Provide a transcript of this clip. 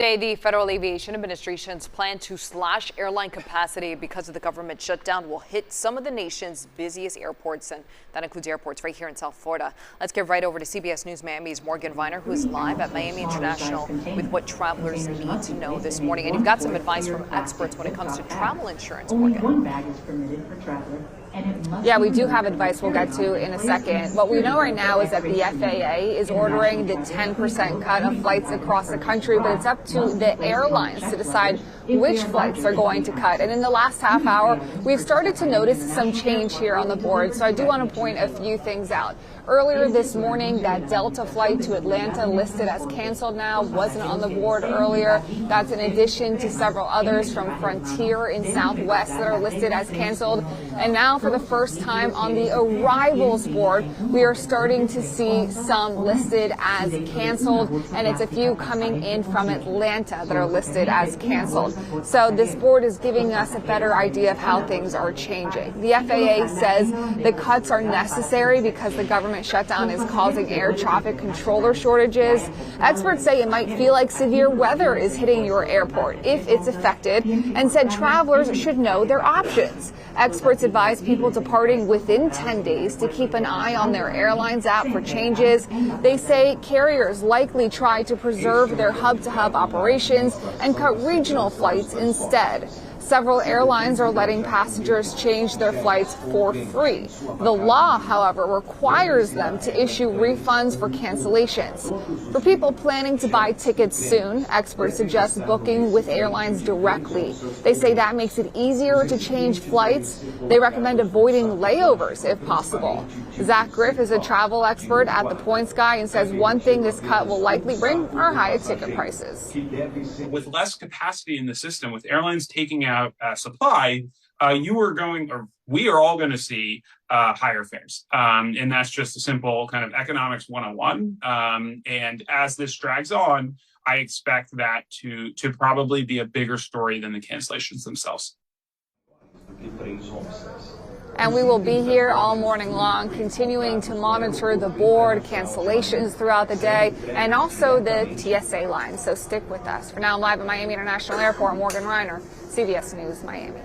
Today, the Federal Aviation Administration's plan to slash airline capacity because of the government shutdown will hit some of the nation's busiest airports, and that includes airports right here in South Florida. Let's get right over to CBS News Miami's Morgan Viner, who is live at Miami International with what travelers need to know this morning. And you've got some advice from experts when it comes to travel insurance, Morgan. Only one bag is permitted per traveler. Yeah, we do have advice we'll get to in a second. What we know right now is that the FAA is ordering the 10% cut of flights across the country, but it's up to the airlines to decide which flights are going to cut. And in the last half hour, we've started to notice some change here on the board. So I do want to point a few things out. Earlier this morning, that Delta flight to Atlanta listed as canceled now wasn't on the board earlier. That's in addition to several others from Frontier in Southwest that are listed as canceled. And now for the first time on the arrivals board, we are starting to see some listed as canceled, and it's a few coming in from Atlanta that are listed as canceled. So this board is giving us a better idea of how things are changing. The FAA says the cuts are necessary because the government shutdown is causing air traffic controller shortages. Experts say it might feel like severe weather is hitting your airport if it's affected, and said travelers should know their options. Experts advise people departing within 10 days to keep an eye on their airlines app for changes. They say carriers likely try to preserve their hub-to-hub operations and cut regional flights instead. Several airlines are letting passengers change their flights for free. The law, however, requires them to issue refunds for cancellations. For people planning to buy tickets soon, experts suggest booking with airlines directly. They say that makes it easier to change flights. They recommend avoiding layovers if possible. Zach Griff is a travel expert at The Points Guy and says one thing this cut will likely bring are higher ticket prices. With less capacity in the system, with airlines taking out supply, we are all going to see higher fares. And that's just a simple kind of economics 101. And as this drags on, I expect that to probably be a bigger story than the cancellations themselves. And we will be here all morning long, continuing to monitor the board, cancellations throughout the day, and also the TSA line. So stick with us. For now, I'm live at Miami International Airport. Morgan Reiner, CBS News, Miami.